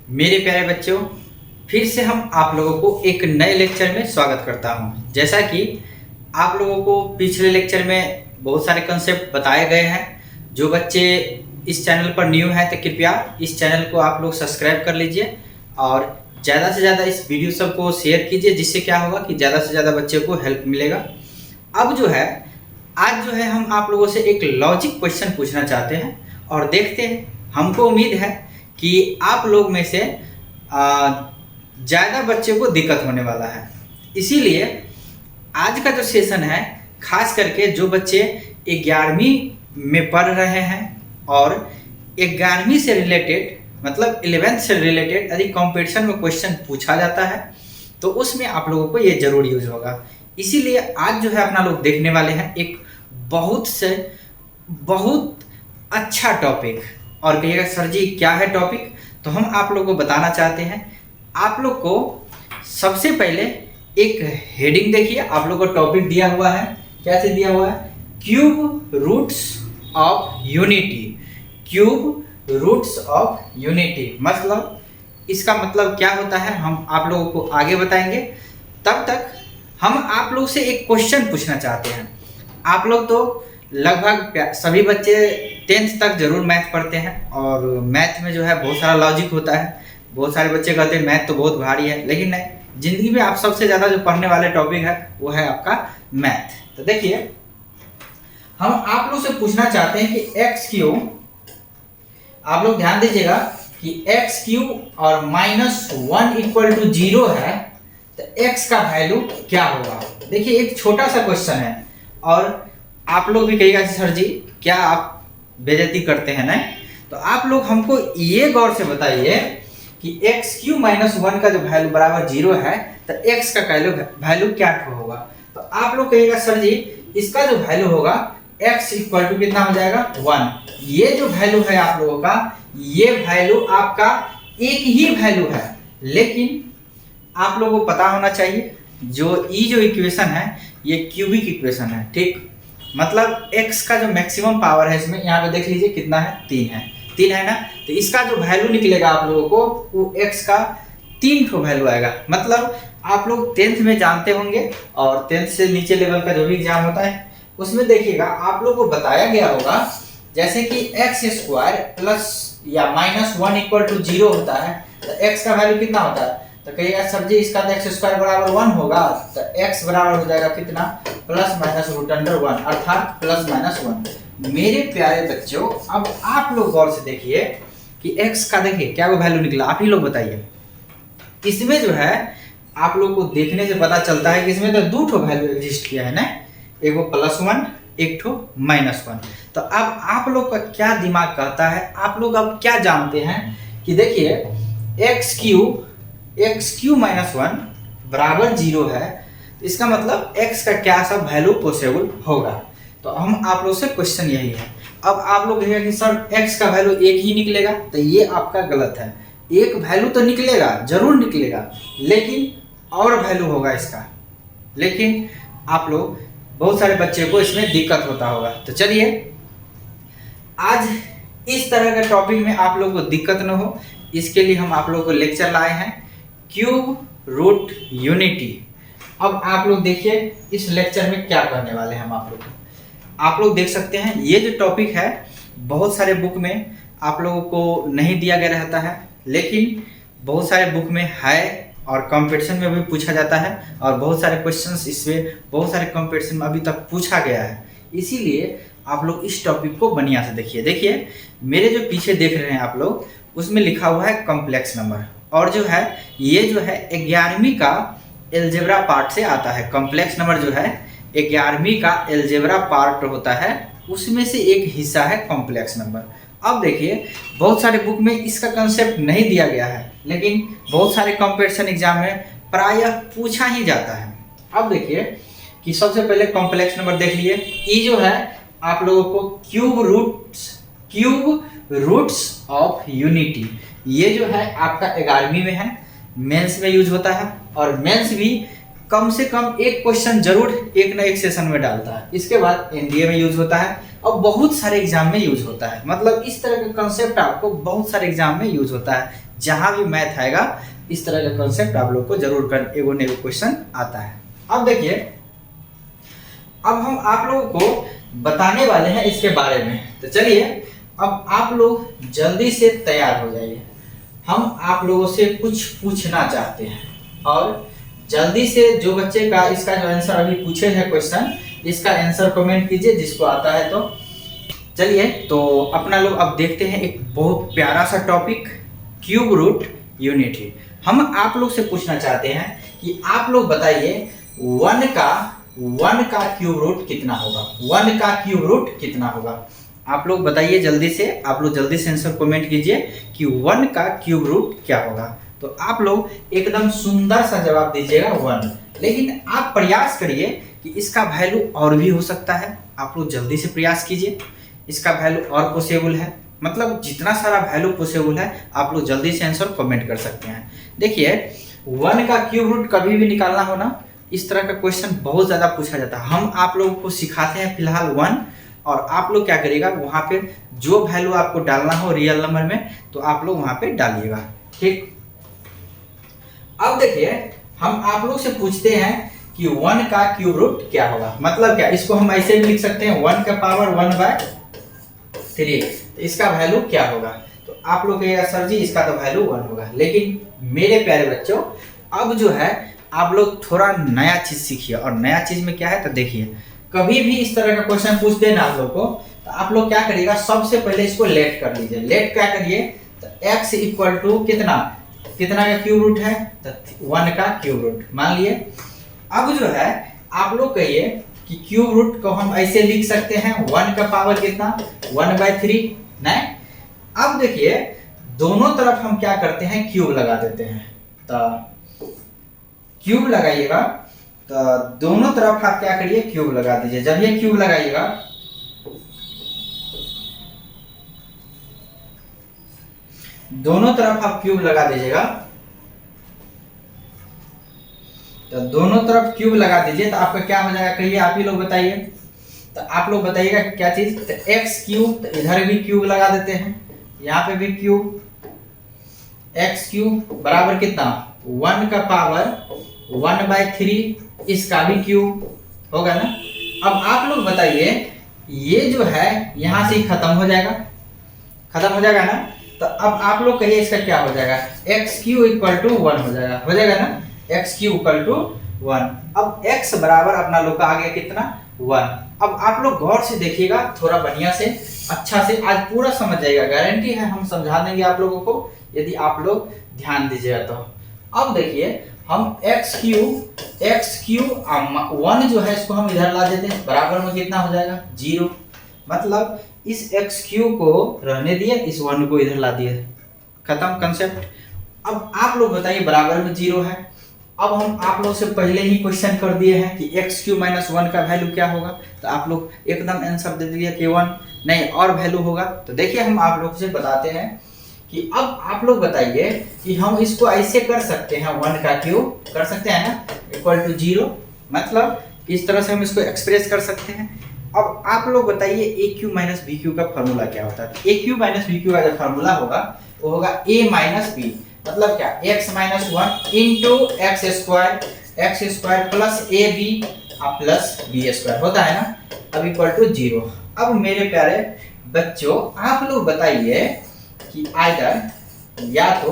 मेरे प्यारे बच्चों, फिर से हम आप लोगों को एक नए लेक्चर में स्वागत करता हूं। जैसा कि आप लोगों को पिछले लेक्चर में बहुत सारे कंसेप्ट बताए गए हैं। जो बच्चे इस चैनल पर न्यू हैं तो कृपया इस चैनल को आप लोग सब्सक्राइब कर लीजिए और ज़्यादा से ज़्यादा इस वीडियो सबको शेयर कीजिए, जिससे क्या होगा कि ज़्यादा से ज़्यादा बच्चे को हेल्प मिलेगा। अब जो है आज जो है हम आप लोगों से एक लॉजिक क्वेश्चन पूछना चाहते हैं और देखते हैं। हमको उम्मीद है कि आप लोग में से ज़्यादा बच्चे को दिक्कत होने वाला है। इसीलिए आज का जो सेशन है, खास करके जो बच्चे 11वीं में पढ़ रहे हैं और 11वीं से रिलेटेड मतलब 11th से रिलेटेड यदि कंपटीशन में क्वेश्चन पूछा जाता है तो उसमें आप लोगों को ये जरूर यूज होगा। इसीलिए आज जो है अपना लोग देखने वाले हैं एक बहुत अच्छा टॉपिक। और कहिएगा सर जी क्या है टॉपिक, तो हम आप लोग को बताना चाहते हैं। आप लोग को सबसे पहले एक हेडिंग देखिए, आप लोग को टॉपिक दिया हुआ है। कैसे दिया हुआ है? Cube roots of unity. Cube roots of unity मतलब इसका मतलब क्या होता है हम आप लोगों को आगे बताएंगे। तब तक हम आप लोग से एक क्वेश्चन पूछना चाहते हैं। आप लोग तो लगभग सभी बच्चे 10th तक जरूर मैथ पढ़ते हैं और मैथ में जो है बहुत सारा लॉजिक होता है। बहुत सारे बच्चे कहते हैं मैथ तो बहुत भारी है, लेकिन नहीं, जिंदगी में आप सबसे ज़्यादा जो पढ़ने वाले टॉपिक है वो है आपका मैथ। तो देखिए हम आप लोग से पूछना चाहते हैं कि एक्स क्यूब, आप लोग ध्यान दीजिएगा कि एक्स क्यूब और -1 इक्वल टू 0 है तो एक्स का वैल्यू क्या होगा। देखिए एक छोटा सा क्वेश्चन है और आप लोग भी कहिएगा सर जी क्या आप बेइज्जती करते हैं। नहीं, तो आप लोग हमको ये गौर से बताइए कि एक्स क्यू -1 का जो वैल्यू बराबर 0 है तो एक्स का वैल्यू क्या होगा। तो आप लोग कहिएगा सर जी इसका जो वैल्यू होगा एक्स इक्वल टू कितना हो जाएगा 1। ये जो वैल्यू है आप लोगों का, ये वैल्यू आपका एक ही वैल्यू है, लेकिन आप लोगों को पता होना चाहिए जो इक्वेशन है ये क्यूबिक इक्वेशन है। ठीक, मतलब x का जो मैक्सिमम पावर है इसमें यहाँ पे देख लीजिए कितना है, 3 है ना। तो इसका जो वैल्यू निकलेगा आप लोगों को वो x का 3 ठो वैल्यू आएगा। मतलब आप लोग 10th में जानते होंगे और 10th से नीचे लेवल का जो भी एग्जाम होता है उसमें देखिएगा आप लोग को बताया गया होगा जैसे कि x² प्लस या -1 इक्वल टू 0 होता है तो x का वैल्यू कितना होता है। तो कहिएगा सर जी इसका तो x² बराबर 1 होगा तो x बराबर हो जाएगा कितना, +√1 अर्थात +1। मेरे प्यारे बच्चों अब आप लोग गौर से देखिए कि x का देखिए क्या वो वैल्यू निकला, आप ही लोग बताइए। इसमें जो है आप लोग को देखने से पता चलता है कि इसमें तो 2 ठो वैल्यू एग्जिस्ट किया है ना, एक वो +1 एक ठो -1। तो अब आप लोग का क्या दिमाग कहता है, आप लोग अब क्या जानते हैं कि देखिए एक्स क्यूब -1 बराबर 0 है, इसका मतलब x का क्या सा वैल्यू पॉसिबल होगा। तो हम आप लोग से क्वेश्चन यही है। अब आप लोग कहेंगे कि सर x का वैल्यू एक ही निकलेगा, तो ये आपका गलत है। एक वैल्यू तो निकलेगा, जरूर निकलेगा, लेकिन और वैल्यू होगा इसका। लेकिन आप लोग बहुत सारे बच्चे को इसमें दिक्कत होता होगा। तो चलिए आज इस तरह का टॉपिक में आप लोग को दिक्कत न हो इसके लिए हम आप लोग को लेक्चर लाए हैं क्यूब रूट यूनिटी। अब आप लोग देखिए इस लेक्चर में क्या करने वाले हैं हम आप लोग को। आप लोग देख सकते हैं ये जो टॉपिक है बहुत सारे बुक में आप लोगों को नहीं दिया गया रहता है, लेकिन बहुत सारे बुक में है और कंपटीशन में भी पूछा जाता है और बहुत सारे क्वेश्चंस इसमें बहुत सारे कंपटीशन में अभी तक पूछा गया है। इसीलिए आप लोग इस टॉपिक को बढ़िया से देखिए। देखिए मेरे जो पीछे देख रहे हैं आप लोग उसमें लिखा हुआ है कॉम्प्लेक्स नंबर, और जो है ये जो है 11वीं का एलजेब्रा पार्ट से आता है। कॉम्प्लेक्स नंबर जो है 11वीं का एलजेब्रा पार्ट होता है, उसमें से एक हिस्सा है कॉम्प्लेक्स नंबर। अब देखिए बहुत सारे बुक में इसका कंसेप्ट नहीं दिया गया है, लेकिन बहुत सारे कंपटीशन एग्जाम में प्रायः पूछा ही जाता है। अब देखिए कि सबसे पहले कॉम्प्लेक्स नंबर देख लिए। ये जो है आप लोगों को क्यूब रूट्स ऑफ यूनिटी, ये जो है आपका 11वीं में है, मेंस में यूज होता है और मेंस भी कम से कम एक क्वेश्चन जरूर एक ना एक सेशन में डालता है। इसके बाद एनडीए में यूज होता है और बहुत सारे एग्जाम में यूज होता है। मतलब इस तरह का कंसेप्ट आपको बहुत सारे एग्जाम में यूज होता है। जहाँ भी मैथ आएगा इस तरह का कॉन्सेप्ट आप लोग को जरूर कर एगो ने क्वेश्चन आता है। अब देखिए, अब हम आप लोगों को बताने वाले हैं इसके बारे में, तो चलिए अब आप लोग जल्दी से तैयार हो जाइए। हम आप लोगों से कुछ पूछना चाहते हैं और जल्दी से जो बच्चे का इसका जो आंसर अभी पूछे हैं क्वेश्चन, इसका आंसर कमेंट कीजिए जिसको आता है। तो चलिए, तो अपना लोग अब देखते हैं एक बहुत प्यारा सा टॉपिक, क्यूब रूट यूनिटी। हम आप लोग से पूछना चाहते हैं कि आप लोग बताइए वन का क्यूब रूट कितना होगा, वन का क्यूब रूट कितना होगा। आप लोग बताइए जल्दी से, आप लोग जल्दी से आंसर कमेंट कीजिए कि वन का क्यूब रूट क्या होगा। तो आप लोग एकदम सुंदर सा जवाब दीजिएगा 1, लेकिन आप प्रयास करिए कि इसका वैल्यू और भी हो सकता है। आप लोग जल्दी से प्रयास कीजिए, इसका वैल्यू और पॉसिबल है, मतलब जितना सारा वैल्यू पॉसिबल है आप लोग जल्दी से आंसर कमेंट कर सकते हैं। देखिए, 1 का क्यूब रूट कभी भी निकालना हो ना, इस तरह का क्वेश्चन बहुत ज़्यादा पूछा जाता है। हम आप लोगों को सिखाते हैं फिलहाल 1, और आप लोग क्या करिएगा वहाँ पे जो वैल्यू आपको डालना हो रियल नंबर में तो आप लोग वहाँ पे डालिएगा, ठीक। अब देखिए, हम आप लोग से पूछते हैं कि 1 का क्यूब रूट क्या होगा, मतलब क्या, इसको हम ऐसे भी लिख सकते हैं 1 का पावर 1/3, तो इसका वैल्यू क्या होगा। तो आप लोग कहिएगा सर जी इसका तो वैल्यू 1 होगा। लेकिन मेरे प्यारे बच्चों, अब जो है आप लोग थोड़ा नया चीज सीखिए, और नया चीज में क्या है तो देखिए, कभी भी इस तरह का क्वेश्चन पूछ देना आप लोग को, तो आप लोग क्या करिएगा, सबसे पहले इसको लेट कर लीजिए। लेट क्या करिए, तो x इक्वल टू कितना का क्यूब रूट है, तो 1 का क्यूब रूट मान लिए। अब जो है आप लोग कहिए कि क्यूब रूट को हम ऐसे लिख सकते हैं 1 का पावर कितना 1/3, नहीं। अब देखिए, दोनों तरफ हम क्या करते हैं, क्यूब लगा देते हैं। तो क्यूब लगाइएगा, तो दोनों तरफ आप क्या करिए, क्यूब लगा दीजिए। जब ये क्यूब लगाइएगा, दोनों तरफ आप क्यूब लगा दीजिएगा, तो दोनों तरफ क्यूब लगा दीजिए तो आपका क्या हो जाएगा, कहिए आप ही लोग बताइए। तो आप लोग बताइएगा क्या चीज, तो एक्स क्यूब, तो इधर भी क्यूब लगा देते हैं, यहाँ पे भी क्यूब, एक्स क्यूब बराबर कितना 1 का पावर 1/3, इसका भी क्यूब होगा ना। अब आप लोग बताइए, ये जो है यहां से ही खत्म हो जाएगा ना। तो अब आप लोग कहिए इसका क्या हो जाएगा, एक्स क्यू इक्वल टू 1 हो जाएगा ना, एक्स क्यू इक्वल टू 1। अब x बराबर अपना लोग का आ गया कितना 1। अब आप लोग गौर से देखिएगा, थोड़ा बढ़िया से अच्छा से, आज पूरा समझ जाएगा, गारंटी है हम समझा देंगे आप लोगों को यदि आप लोग ध्यान दीजिएगा तो। अब देखिए, हम x क्यू 1 जो है इसको हम इधर ला देते हैं, बराबर में कितना हो जाएगा 0, मतलब इस x क्यू को रहने दिए, इस 1 को इधर ला दिए, खत्म कंसेप्ट। अब आप लोग बताइए बराबर में 0 है। अब हम आप लोग से पहले ही क्वेश्चन कर दिए हैं कि x क्यू माइनस 1 का वैल्यू क्या होगा, तो आप लोग एकदम आंसर दे दिए कि 1, नहीं और वैल्यू होगा। तो देखिए, हम आप लोग से बताते हैं कि अब आप लोग बताइए कि हम इसको ऐसे कर सकते हैं, 1 का क्यूब कर सकते हैं ना, इक्वल टू 0, मतलब इस तरह से हम इसको एक्सप्रेस कर सकते हैं। अब आप लोग बताइए ए क्यू माइनस बी क्यू का फॉर्मूला क्या होता है। ए क्यू माइनस बी क्यू का जो फॉर्मूला होगा वो होगा ए माइनस बी, मतलब क्या, x minus 1 into x square plus a b plus b square होता है ना, अब इक्वल टू 0। अब मेरे प्यारे बच्चों, आप लोग बताइए कि आइदर या तो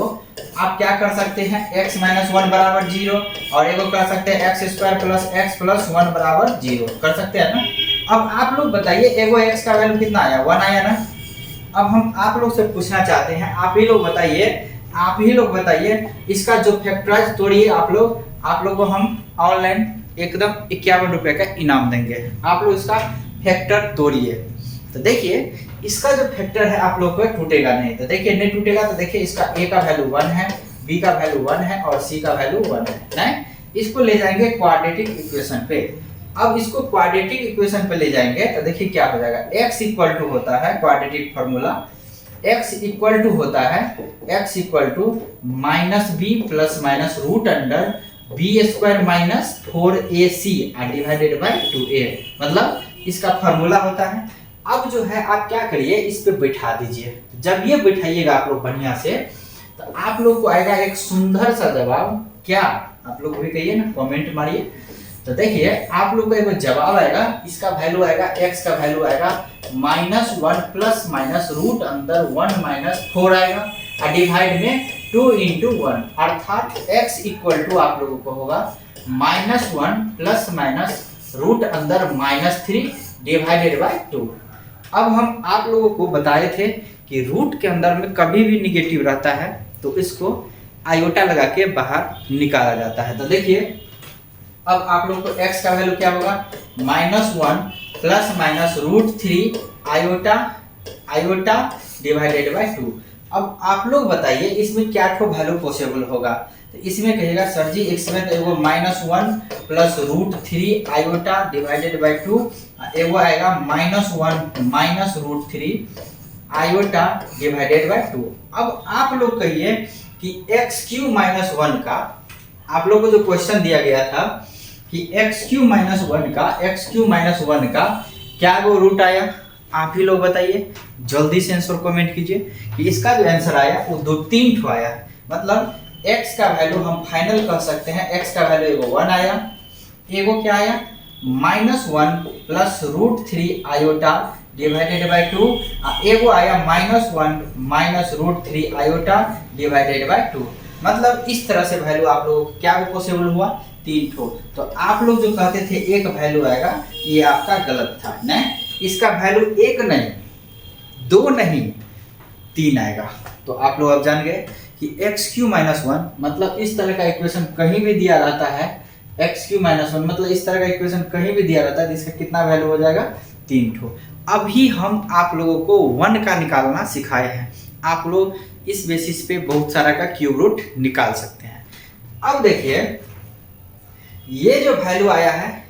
आप क्या कर सकते हैं, x माइनस 1 बराबर 0, और एगो कर सकते हैं x square plus x plus 1 बराबर 0, कर सकते हैं ना। अब आप लोग बताइए, एगो x का वैल्यू कितना आया 1 आया ना। अब हम आप लोग से पूछना चाहते हैं, आप ही लोग बताइए इसका जो फैक्टराइज तोड़िए। आप लोग को हम ऑनलाइन एकदम 51 रुपए का इनाम देंगे, आप लोग इसका फैक्टर तोड़िए। तो देखिए, इसका जो फैक्टर है आप लोग को टूटेगा नहीं, तो देखिए नहीं टूटेगा। तो देखिए, इसका a का वैल्यू 1 है, b का वैल्यू 1 है और c का वैल्यू 1 है, नहीं। इसको ले जाएंगे क्वाड्रेटिक इक्वेशन पे। अब इसको क्वाड्रेटिक इक्वेशन पे ले जाएंगे तो देखिए क्या हो जाएगा, x इक्वल टू होता है quadratic formula, x equal to होता है x equal to minus b plus minus root under b square minus 4ac divided by 2a, मतलब इसका फॉर्मूला होता है। अब जो है आप क्या करिए, इस पे बैठा दीजिए। जब ये बैठाइएगा आप लोग बढ़िया से, तो आप लोग को आएगा एक सुंदर सा जवाब। क्या आप लोग भी कहिए ना, कमेंट मारिए। तो देखिए आप लोग का एक जवाब आएगा, इसका वैल्यू आएगा, x का वैल्यू आएगा -1 प्लस माइनस रूट अंदर 1 माइनस 4 आएगा और डिवाइड में 2 into 1, अर्थात x इक्वल टू आप लोगों को होगा -1 प्लस माइनस रूट अंदर -3 डिवाइडेड बाय 2। अब हम आप लोगों को बताए थे कि रूट के अंदर में कभी भी निगेटिव रहता है तो इसको आयोटा लगा के बाहर निकाला जाता है। तो देखिए अब आप लोगों को x का वैल्यू क्या होगा, -1 plus minus √3 iota divided by 2। अब आप लोग बताइए इसमें क्या ठो वैल्यू पॉसिबल होगा। तो इसमें कहेगा सर जी इसमें तो एगो -1 प्लस √3 आयोटा डिवाइडेड बाय 2, एगो आएगा -1 माइनस √3 आयोटा डिवाइडेड बाय 2। अब आप लोग कहिए कि x³ - 1 का, आप लोग को जो क्वेश्चन दिया गया था कि x³ - 1 का क्या वो रूट आया, आप ही लोग बताइए, जल्दी से आंसर कमेंट कीजिए कि इसका जो आंसर आया वो 2-3 ठो आया। मतलब x का वैल्यू हम फाइनल कह सकते हैं, x का वैल्यू एगो 1 आया, एगो क्या आया -1 प्लस √3 आयोटा डिवाइडेड बाय 2, एगो आया -1 माइनस √3 आयोटा डिवाइडेड बाय 2। मतलब इस तरह से वैल्यू आप लोगों को क्या पॉसिबल हुआ, 3 ठो। तो आप लोग जो कहते थे एक वैल्यू आएगा, ये आपका गलत था। नहीं, इसका वैल्यू 1 नहीं, 2 नहीं, 3 आएगा। तो आप लोग अब जान गए कि x³ - 1 मतलब इस तरह का इक्वेशन कहीं भी दिया रहता है, x³ - 1 मतलब इस तरह का इक्वेशन कहीं भी दिया रहता है, जिसका कितना वैल्यू हो जाएगा, 3 ठो। अभी हम आप लोगों को 1 का निकालना सिखाए हैं, आप लोग इस बेसिस पे बहुत सारा का क्यूब रूट निकाल सकते हैं। अब देखिए ये जो वैल्यू आया है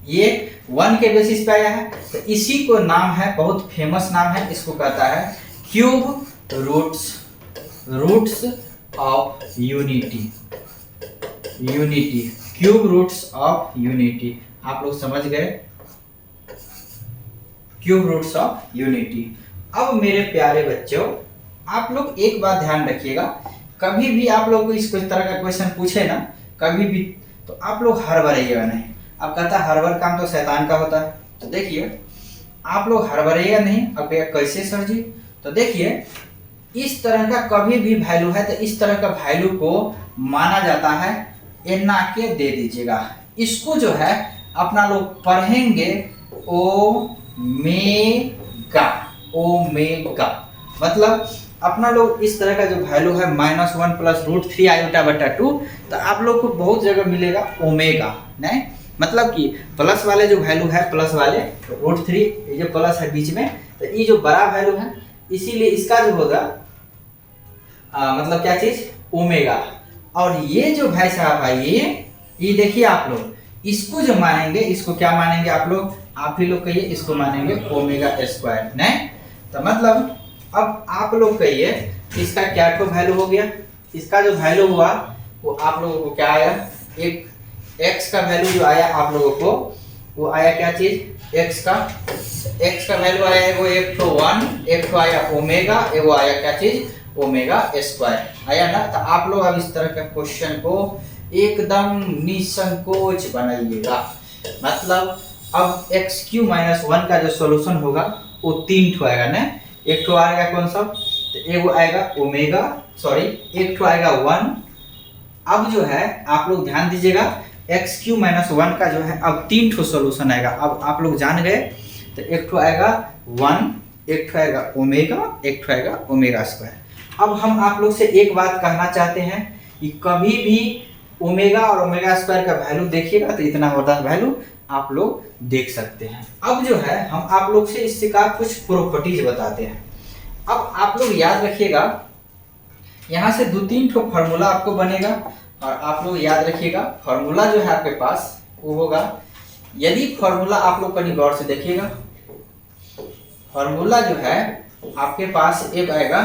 ये 1 के बेसिस पे आया है, तो इसी को नाम है, बहुत फेमस नाम है, इसको कहता है cube roots of unity. Cube roots of unity, आप लोग समझ गए, क्यूब रूट्स ऑफ यूनिटी। अब मेरे प्यारे बच्चों आप लोग एक बात ध्यान रखिएगा, कभी भी आप लोग को इस तरह का क्वेश्चन पूछे ना कभी भी, तो आप लोग हड़बड़ाइएगा नहीं। अब कहता है हड़बड़ काम तो शैतान का होता है, तो देखिए आप लोग हड़बड़ाइएगा नहीं। अब कैसे सर जी, तो देखिए इस तरह का कभी भी वैल्यू है तो इस तरह का वैल्यू को माना जाता है एना के दे दीजिएगा। इसको जो है अपना लोग पढ़ेंगे ओमेगा, मतलब अपना लोग इस तरह का जो वैल्यू है -1 प्लस √3 आयोटा बटा 2, तो आप लोग को बहुत जगह मिलेगा ओमेगा। नहीं मतलब कि प्लस वाले जो वैल्यू है, प्लस वाले √3, ये जो प्लस है बीच में, तो ये जो बड़ा वैल्यू है इसीलिए इसका जो होगा मतलब क्या चीज, ओमेगा। और ये जो भाई साहब है ये देखिए आप लोग इसको जो मानेंगे, इसको क्या मानेंगे आप लोग, आप ही लोग कहिए, इसको मानेंगे ω²। नहीं तो मतलब अब आप लोग कहिए इसका क्या तो वैल्यू हो गया, इसका जो वैल्यू हुआ वो आप लोगों को क्या आया, एक x का वैल्यू जो आया आप लोगों को वो आया क्या चीज, x का वैल्यू आया है वो एक तो 1, एक तो आया ओमेगा, एगो आया क्या चीज ω² आया ना। तो आप लोग अब इस तरह का क्वेश्चन को एकदम निसंकोच बनाइएगा। मतलब अब x³ - 1 का जो सॉल्यूशन होगा वो 3 ठो आएगा ना, एक ठो आएगा कौन सा, तो एगो आएगा ओमेगा, सॉरी एक ठो आएगा 1। अब जो है आप लोग ध्यान दीजिएगा x³ - 1 का जो है अब 3 ठो सॉल्यूशन आएगा। अब आप लोग जान गए, तो एक ठो आएगा 1, एक ठो आएगा ओमेगा, एक ठो आएगा ω²। अब हम आप लोग से एक बात कहना चाहते हैं कि कभी भी ओमेगा और ω² का वैल्यू देखिएगा तो इतना होता है वैल्यू आप लोग देख सकते हैं। अब जो है हम आप लोग से इससे का कुछ प्रॉपर्टीज बताते हैं। अब आप लोग याद रखिएगा, यहाँ से 2-3 ठो फार्मूला आपको बनेगा, और आप लोग याद रखिएगा फार्मूला जो है आपके पास वो होगा, यदि फार्मूला आप लोग कहीं गौर से देखिएगा, फार्मूला जो है आपके पास एक आएगा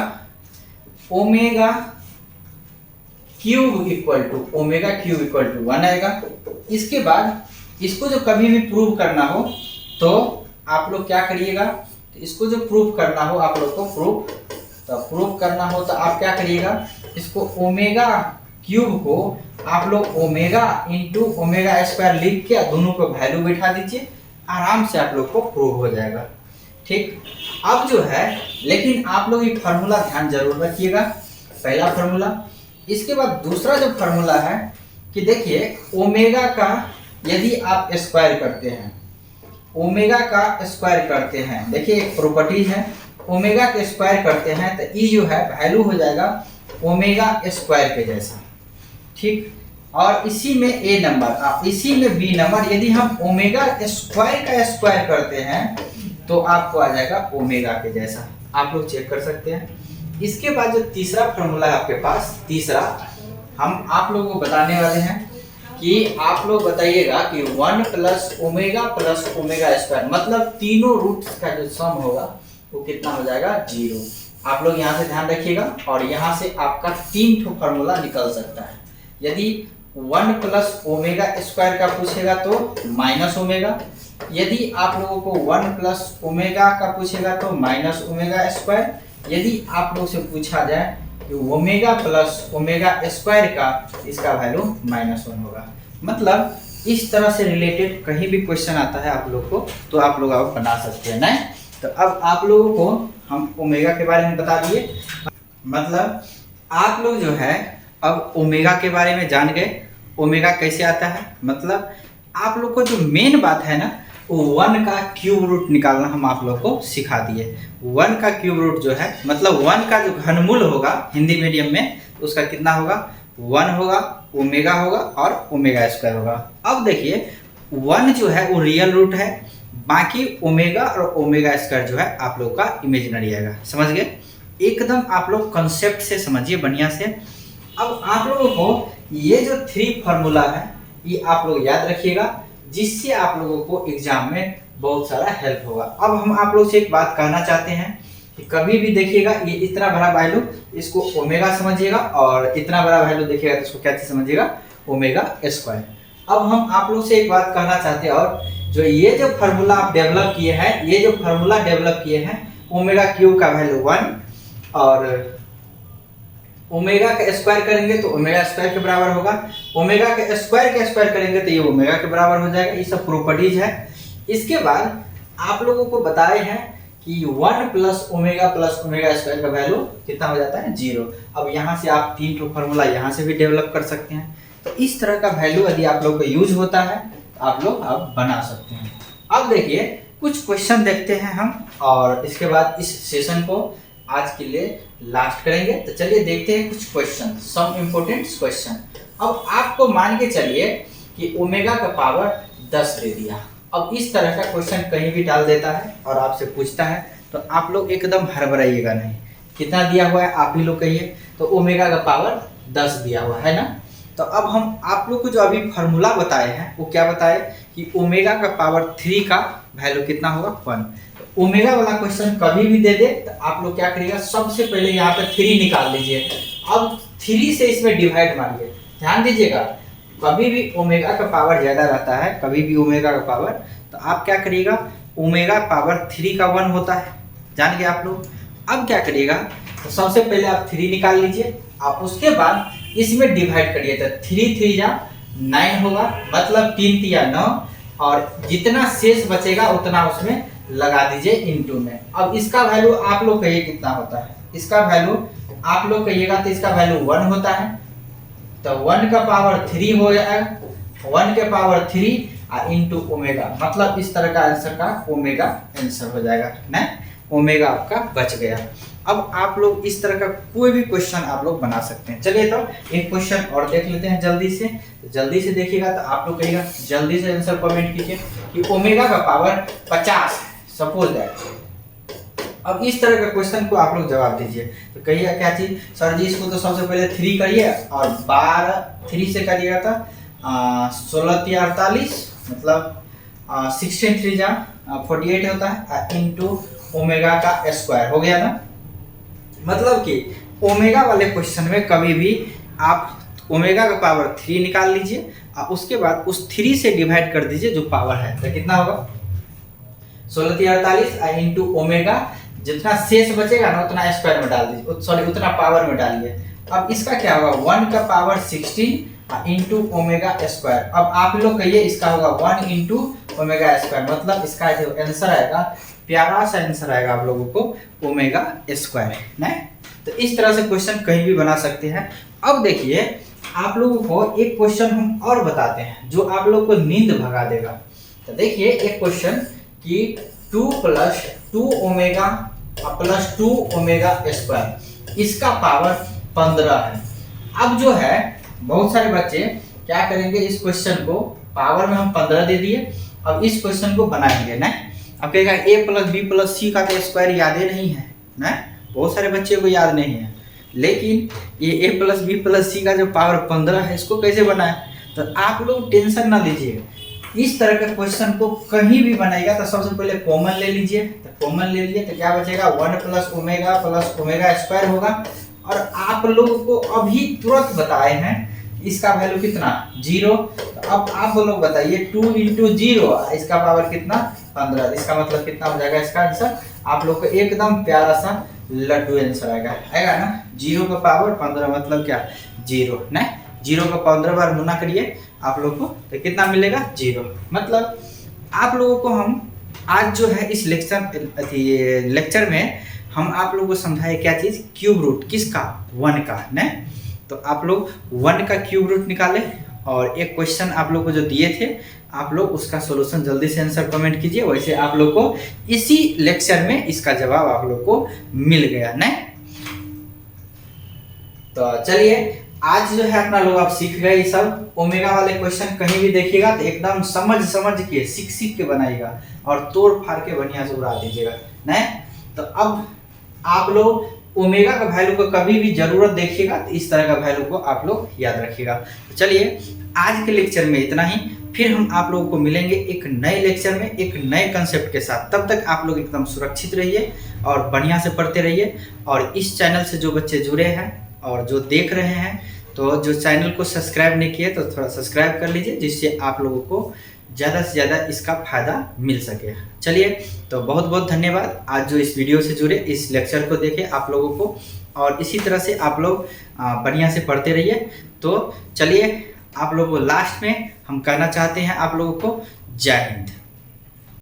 ω³ = 1 आएगा। इसके बाद इसको जो कभी भी प्रूव करना हो तो आप लोग क्या करिएगा, तो इसको जो प्रूव करना हो आप लोग को प्रूफ करना हो तो आप क्या करिएगा, इसको ओमेगा क्यूब को आप लोग ओमेगा इंटू ओमेगा स्क्वायर लिख के दोनों को वैल्यू बैठा दीजिए, आराम से आप लोग को प्रूव हो जाएगा। ठीक, अब जो है लेकिन आप लोग ये फार्मूला ध्यान जरूर रखिएगा, पहला फार्मूला। इसके बाद दूसरा जो फार्मूला है कि देखिए ओमेगा का यदि आप स्क्वायर करते हैं, ओमेगा का स्क्वायर करते हैं, देखिए एक प्रॉपर्टी है, ओमेगा के स्क्वायर करते हैं तो ई जो है वैल्यू हो जाएगा ओमेगा स्क्वायर के जैसा। ठीक, और इसी में ए नंबर, इसी में बी नंबर, यदि हम ओमेगा स्क्वायर का स्क्वायर करते हैं तो आपको आ जाएगा ओमेगा के जैसा, आप लोग चेक कर सकते हैं। इसके बाद जो तीसरा फॉर्मूला है आपके पास, तीसरा हम आप लोगों को बताने वाले हैं कि आप लोग बताइएगा कि 1 प्लस ओमेगा स्क्वायर, मतलब तीनों रूट्स का जो सम होगा वो कितना हो जाएगा 0। आप लोग यहाँ से ध्यान रखिएगा और यहाँ से आपका 3 ठो फॉर्मूला निकल सकता है। यदि 1 प्लस ओमेगा स्क्वायर का पूछेगा तो माइनस ओमेगा, यदि आप लोगों को 1 प्लस ओमेगा का पूछेगा तो माइनस ओमेगा स्क्वायर, यदि आप लोग से पूछा जाए कि ओमेगा प्लस ओमेगा स्क्वायर का, इसका वैल्यू -1 होगा। मतलब इस तरह से रिलेटेड कहीं भी क्वेश्चन आता है आप लोग को तो आप लोग अब बना सकते हैं। नहीं तो अब आप लोगों को हम ओमेगा के बारे में बता दिए, मतलब आप लोग जो है अब ओमेगा के बारे में जान गए, ओमेगा कैसे आता है। मतलब आप लोग को जो मेन बात है ना, 1 का क्यूब रूट निकालना हम आप लोग को सिखा दिए। 1 का क्यूब रूट जो है मतलब 1 का जो घनमूल होगा हिंदी मीडियम में उसका कितना होगा, 1 होगा, ओमेगा होगा और ओमेगा स्क्वायर होगा। अब देखिए 1 जो है वो रियल रूट है, बाकी ओमेगा और ओमेगा स्क्वायर जो है आप लोग का इमेजिनरी आएगा। समझ गए, एकदम आप लोग कंसेप्ट से समझिए बढ़िया से। अब आप लोगों को ये जो 3 फार्मूला है ये आप लोग याद रखिएगा, जिससे आप लोगों को एग्जाम में बहुत सारा हेल्प होगा। अब हम आप लोग से एक बात कहना चाहते हैं कि कभी भी देखिएगा ये इतना बड़ा वैल्यू इसको ओमेगा समझिएगा और इतना बड़ा वैल्यू देखिएगा तो इसको क्या समझिएगा, ओमेगा स्क्वायर। अब हम आप लोग से एक बात कहना चाहते हैं, और जो ये जो फार्मूला आप डेवलप किए हैं, ये जो फार्मूला डेवलप किए हैं, ओमेगा क्यूब का वैल्यू 1 और ओमेगा का स्क्वायर करेंगे तो ओमेगा स्क्वायर के बराबर होगा, ओमेगा के स्क्वायर करेंगे तो ये ओमेगा के बराबर हो जाएगा। ये सब प्रॉपर्टीज है। इसके बाद आप लोगों को बताए हैं कि 1 प्लस ओमेगा स्क्वायर का वैल्यू कितना हो जाता है 0। अब यहाँ से आप 3 ठो फार्मूला यहाँ से भी डेवलप कर सकते हैं। तो इस तरह का वैल्यू यदि आप लोग को यूज होता है तो आप लोग अब बना सकते हैं। अब देखिए कुछ क्वेश्चन देखते हैं हम, और इसके बाद इस सेशन को आज के लिए लास्ट करेंगे। तो चलिए देखते हैं कुछ क्वेश्चन, सम इम्पोर्टेंट क्वेश्चन। अब आपको मान के चलिए कि ओमेगा का पावर 10 दे दिया। अब इस तरह का क्वेश्चन कहीं भी डाल देता है और आपसे पूछता है तो आप लोग एकदम हड़बड़ाइएगा नहीं, कितना दिया हुआ है आप ही लोग कहिए। तो ओमेगा का पावर 10 दिया हुआ है ना। तो अब हम आप लोग को जो अभी फार्मूला बताए हैं वो क्या बताए कि ओमेगा का पावर 3 का वैल्यू कितना होगा 1। ओमेगा वाला क्वेश्चन कभी भी दे दे तो आप लोग क्या करिएगा, सबसे पहले यहाँ पे 3 निकाल लीजिए। अब 3 से इसमें डिवाइड मारिए। ध्यान दीजिएगा, कभी भी ओमेगा का पावर ज्यादा रहता है, कभी भी ओमेगा का पावर, तो आप क्या करिएगा, ओमेगा पावर 3 का 1 होता है, जान गए आप लोग। अब क्या करिएगा, तो सबसे पहले आप 3 निकाल लीजिए, आप उसके बाद इसमें डिवाइड करिए। तो 3 3 जा 9 होगा, मतलब 3 3 9, और जितना शेष बचेगा उतना उसमें लगा दीजिए इनटू में। अब इसका वैल्यू आप लोग कहिए कितना होता है, इसका वैल्यू आप लोग कहिएगा तो इसका वैल्यू 1 होता है। तो 1 का पावर 3 हो जाएगा, 1 के पावर 3 इनटू ओमेगा, मतलब इस तरह का आंसर का ओमेगा आंसर हो जाएगा ना, ओमेगा आपका बच गया। अब आप लोग इस तरह का कोई भी क्वेश्चन आप लोग बना सकते हैं। चलिए तो एक क्वेश्चन और देख लेते हैं जल्दी से। तो जल्दी से देखिएगा तो आप लोग कहिएगा, जल्दी से आंसर कमेंट कीजिए कि ओमेगा का पावर 50 है, सपोज दैट। अब इस तरह का क्वेश्चन को आप लोग जवाब दीजिए। तो कहिए क्या चीज, सर जी इसको तो सबसे पहले 3 करिए और 12 3 से करिएगा था 16 3 48, मतलब 16 3 जा 48 होता है, इनटू ओमेगा का स्क्वायर हो गया ना। मतलब कि ओमेगा वाले क्वेश्चन में कभी भी आप ओमेगा का पावर 3 निकाल लीजिए और उसके बाद उस 3 से डिवाइड कर दीजिए जो पावर है, तो कितना होगा 16 3 48 इनटू ओमेगा, जितना शेष बचेगा ना उतना स्क्वायर में डाल दीजिए, सॉरी उतना पावर में डालिए, अब इसका क्या होगा 1 का पावर 16 इंटू ओमेगा स्क्वायर। अब आप लोग कहिए इसका होगा 1 इंटू ओमेगा स्क्वायर, मतलब इसका जो आंसर आएगा प्यारा सा आंसर आएगा आप लोगों को ओमेगा स्क्वायर ना। तो इस तरह से क्वेश्चन कहीं भी बना सकते हैं। अब देखिए आप लोगों को एक क्वेश्चन हम और बताते हैं जो आप लोग को नींद भगा देगा। तो देखिए एक क्वेश्चन कि 2 + 2 ओमेगा प्लस 2 ओमेगा स्क्वायर इसका पावर 15 है। अब जो है बहुत सारे बच्चे क्या करेंगे, इस क्वेश्चन को पावर में हम 15 दे दिए, अब इस क्वेश्चन को बनाएंगे ना। अब कहेगा a + b + c का तो स्क्वायर याद ही नहीं है ना, बहुत सारे बच्चे को याद नहीं है। लेकिन ये a + b + c का जो पावर 15 है इसको कैसे बनाए, तो आप लोग टेंशन ना लीजिए। इस तरह के क्वेश्चन को कहीं भी बनाएगा तो सबसे पहले कॉमन ले लीजिए। तो कॉमन ले लिए तो क्या बचेगा 1 + ओमेगा स्क्वायर होगा। और आप लोगों को अभी तुरंत बताए हैं इसका वैल्यू कितना 0। तो अब आप लोग बताइए 2 × 0 इसका पावर कितना 15, इसका मतलब कितना हो जाएगा इसका आंसर। आप लोग को एकदम प्यारा सा लड्डू आंसर आएगा ना। 0 का पावर 15 मतलब क्या 0 ना। 0 का 15 बार गुना करिए आप लोग को तो कितना मिलेगा 0। मतलब आप लोगों को हम आज जो है इस लेक्चर में हम आप लोगों को समझाए क्या चीज़, क्यूब रूट किसका 1 का ना। तो आप लोग 1 का क्यूब रूट निकाले और एक क्वेश्चन आप लोग को जो दिए थे आप लोग उसका सॉल्यूशन जल्दी से आंसर कमेंट कीजिए। वैसे आप लोग को इसी लेक्चर में इसका जवाब आप लोग को मिल गया ना। तो चलिए आज जो है अपना लोग आप सीख गए ये सब। ओमेगा वाले क्वेश्चन कहीं भी देखिएगा तो एकदम समझ के सीख के बनाइएगा और तोड़ फाड़ के बढ़िया से उड़ा दीजिएगा ना। तो अब आप लोग ओमेगा का वैल्यू को कभी भी जरूरत देखिएगा तो इस तरह का वैल्यू को आप लोग याद रखिएगा। तो चलिए आज के लेक्चर में इतना ही, फिर हम आप लोगों को मिलेंगे एक नए लेक्चर में एक नए कंसेप्ट के साथ। तब तक आप लोग एकदम सुरक्षित रहिए और बढ़िया से पढ़ते रहिए। और इस चैनल से जो बच्चे जुड़े हैं और जो देख रहे हैं तो जो चैनल को सब्सक्राइब नहीं किए तो थोड़ा सब्सक्राइब कर लीजिए, जिससे आप लोगों को ज़्यादा से ज़्यादा इसका फ़ायदा मिल सके। चलिए तो बहुत बहुत धन्यवाद आज जो इस वीडियो से जुड़े, इस लेक्चर को देखे आप लोगों को, और इसी तरह से आप लोग बढ़िया से पढ़ते रहिए। तो चलिए आप लोगों को लास्ट में हम कहना चाहते हैं आप लोगों को जय हिंद।